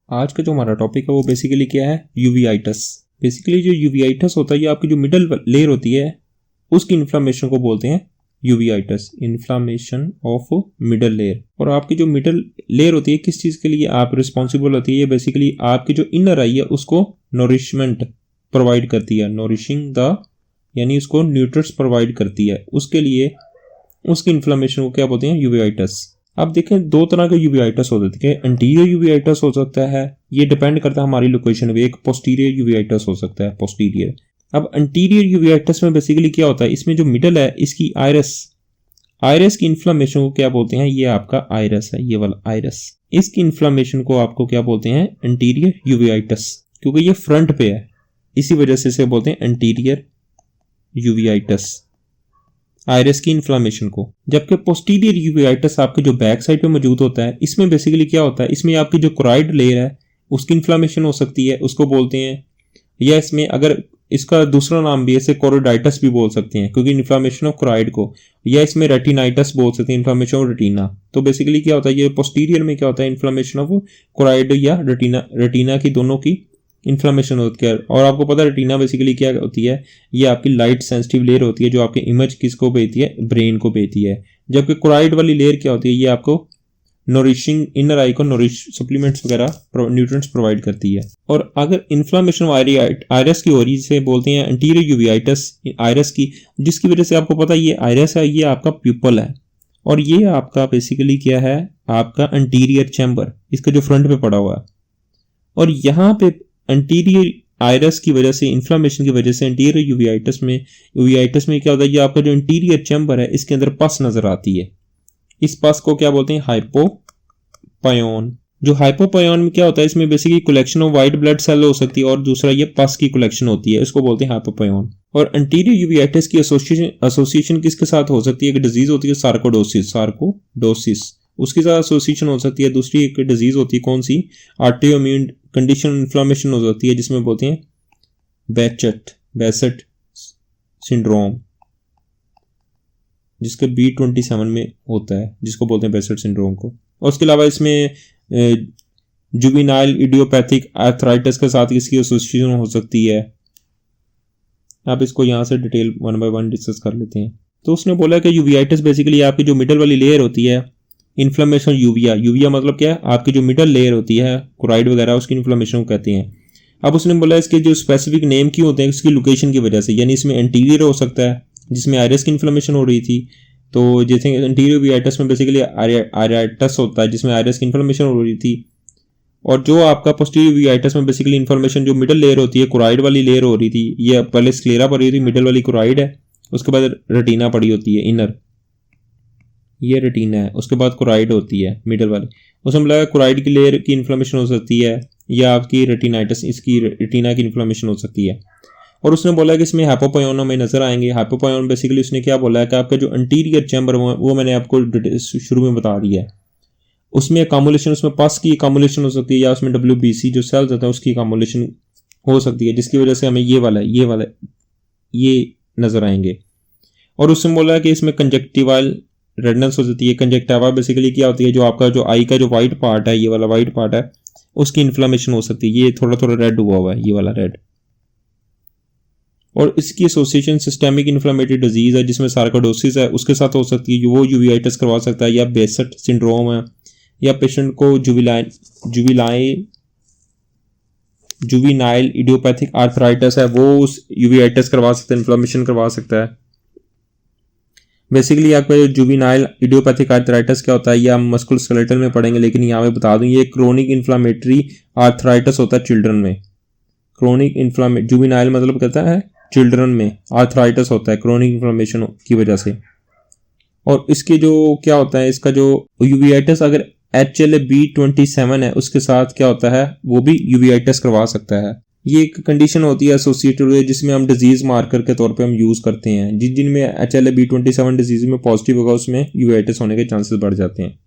आज का जो हमारा टॉपिक है वो बेसिकली क्या है, यूवीआइटिस। बेसिकली जो यूवीआइटिस होता है ये आपकी जो मिडल लेयर होती है उसकी इन्फ्लामेशन को बोलते हैं यूवीआइटिस, इन्फ्लामेशन ऑफ मिडल लेयर। और आपकी जो मिडल लेयर होती है किस चीज़ के लिए आप रिस्पॉन्सिबल होती है, ये बेसिकली आपकी जो इनर आई है उसको नोरिशमेंट प्रोवाइड करती है, नोरिशिंग द यानी उसको न्यूट्रिएंट्स प्रोवाइड करती है, उसके लिए उसकी इन्फ्लामेशन को क्या बोलते हैं, यूवीआइटिस। अब देखें दो तरह के यूवीआइटिस हो सकते हैं, एंटीरियर यूवीआइटिस हो सकता है, ये डिपेंड करता है हमारी लोकेशन पे, एक पोस्टीरियर यूवीआइटिस हो सकता है, पोस्टीरियर। अब एंटीरियर यूवीआइटिस में बेसिकली क्या होता है, इसमें जो मिडल है इसकी आयरस की इन्फ्लामेशन को क्या बोलते हैं, ये आपका आयरस है, ये वाला आयरस, इसकी इन्फ्लामेशन को आपको क्या बोलते हैं, एंटीरियर यूवीआइटिस, क्योंकि ये फ्रंट पे है इसी वजह से इसे बोलते हैं एंटीरियर यूवीआइटिस, आयरस की इन्फ्लामेशन को। जबकि पोस्टीरियर यूवीआइटिस आपके जो बैक साइड पे मौजूद होता है, इसमें बेसिकली क्या होता है, इसमें आपकी जो कोराइड लेयर है उसकी इन्फ्लामेशन हो सकती है, उसको बोलते हैं, या इसमें अगर इसका दूसरा नाम भी इसे कोरोडाइटिस भी बोल सकते हैं क्योंकि इन्फ्लामेशन ऑफ कोराइड को, या इसमें रेटिनाइटिस बोल सकते हैं, इन्फ्लामेशन ऑफ रेटिना। तो बेसिकली क्या होता है, ये पोस्टीरियर में क्या होता है, इन्फ्लामेशन ऑफ कोराइड या रेटिना की दोनों की इन्फ्लामेशन होती है। और आपको पता है रेटिना बेसिकली क्या होती है, ये आपकी लाइट सेंसिटिव लेयर होती है जो आपके इमेज किसको भेजती है, ब्रेन को भेजती है। जबकि कोराइड वाली लेयर क्या होती है, ये आपको नोरिशिंग इनर आई को नोरिश सप्लीमेंट्स वगैरह न्यूट्रिएंट्स प्रोवाइड करती है। और अगर इन्फ्लामेशन आयरस की हो रही है बोलते हैं एंटीरियर यूवीआइटिस आयरस की, जिसकी वजह से आपको पता है ये आयरस है, ये आपका प्यूपल है, और ये आपका बेसिकली क्या है, आपका एंटीरियर चैम्बर, इसका जो फ्रंट पे पड़ा हुआ है। और यहाँ पे एंटीरियर आयरस की वजह से, इन्फ्लामेशन की वजह से एंटीरियर यूवीआइटिस में क्या होता है, ये आपका जो एंटीरियर चैम्बर है इसके अंदर पस नजर आती है। इस पस को क्या बोलते हैं, हाइपोपायोन। जो हाइपोपायोन में क्या होता है, इसमें basically collection of white blood cell हो सकती है, और दूसरा ये पस की कलेक्शन होती है, इसको बोलते हैं हाइपोपायोन। और एंटीरियर यूवीआइटिस की एसोसिएशन किसके साथ हो सकती है, एक डिजीज होती है सार्कोडोसिस, उसके साथ एसोसिएशन हो सकती है। दूसरी एक डिजीज होती है कौन सी, ऑटोइम्यून कंडीशन इन्फ्लामेशन हो जाती है, जिसमें बोलते हैं बेसेट सिंड्रोम, जिसके B27 में होता है, जिसको बोलते हैं बेसेट सिंड्रोम को। और उसके अलावा इसमें जुवेनाइल इडियोपैथिक आर्थराइटिस के साथ इसकी एसोसिएशन हो सकती है। आप इसको यहाँ से डिटेल 1 बाय 1 डिस्कस कर लेते हैं। तो उसने बोला कि यूवीआइटिस बेसिकली आपकी जो मिडल वाली लेयर होती है, इन्फ्लामेशन यूविया मतलब क्या है, आपकी जो मिडल लेयर होती है कोराइड वगैरह, उसकी इन्फ्लामेशन को कहते हैं। अब उसने बोला इसके जो स्पेसिफिक नेम क्यों होते हैं, इसकी लोकेशन की वजह से, यानी इसमें एंटीरियर हो सकता है जिसमें आयरस की इन्फ्लामेशन हो रही थी, तो जैसे एंटीरियर यूवीआइटिस में बेसिकली आयराइटिस होता है जिसमें आयरस की इन्फ्लामेशन हो रही थी। और जो आपका पोस्टीरियर यूवीआइटिस में बेसिकली इन्फ्लामेशन जो मिडल लेयर होती है, कोराइड वाली लेयर हो रही थी, ये पहले स्क्लेरा पड़ी हुई थी, मिडल वाली कोराइड है, उसके बाद रेटिना पड़ी होती है इनर, ये रेटिना है, उसके बाद कोराइड होती है मिडल वाली। उसमें लगा कोराइड की लेयर की इन्फ्लामेशन हो सकती है, या आपकी रेटिनाइटिस इसकी रेटिना की इन्फ्लामेशन हो सकती है। और उसने बोला कि इसमें हाइपोपायोन में नजर आएंगे। हाइपोपायोन बेसिकली उसने क्या बोला है कि आपका जो एंटीरियर चैम्बर वो मैंने आपको शुरू में बता दिया है, उसमें अकामुलेशन, उसमें पस की अकामुलेशन हो सकती है, या उसमें WBC जो सेल्स होता है उसकी अकामुलेशन हो सकती है, जिसकी वजह से हमें ये नजर आएंगे। और उसने बोला है कि इसमें कंजक्टिवाइल रेडनेस हो जाती है। कंजक्टिवा बेसिकली क्या होती है, जो आपका जो आई का जो व्हाइट पार्ट है, ये वाला व्हाइट पार्ट है, उसकी इन्फ्लामेशन हो सकती है, ये थोड़ा थोड़ा रेड हुआ हुआ है, ये वाला रेड। और इसकी एसोसिएशन सिस्टेमिक इन्फ्लेमेटरी डिजीज है जिसमें सार्कोडोसिस है, उसके साथ हो सकती है, वो यूवीआइटिस करवा सकता है, या बेसेट सिंड्रोम है, या पेशेंट को जुवेनाइल इडियोपैथिक आर्थराइटिस है, वो उस यूवीआइटिस करवा सकता है, इन्फ्लेमेशन करवा सकता है। बेसिकली आपका जुवेनाइल इडियोपैथिक आर्थराइटिस क्या होता है, ये हम मस्कुलोस्केलेटल में पढ़ेंगे, लेकिन यहाँ पे बता दूं ये क्रोनिक इन्फ्लेमेटरी आर्थराइटिस होता है चिल्ड्रन में। क्रोनिक जुवेनाइल मतलब कहता है चिल्ड्रन में आर्थराइटिस होता है क्रोनिक इन्फ्लेमेशन की वजह से। और इसके जो क्या होता है, इसका जो यूवीआइटिस अगर HLA-B27 है उसके साथ क्या होता है, वो भी यूवीआइटिस करवा सकता है। ये एक कंडीशन होती है एसोसिएटेड है जिसमें हम डिजीज मार्कर के तौर पे हम यूज करते हैं, जिनमें HLA-B27 डिजीज में पॉजिटिव होगा उसमें यूवीआइटिस होने के चांसेस बढ़ जाते हैं।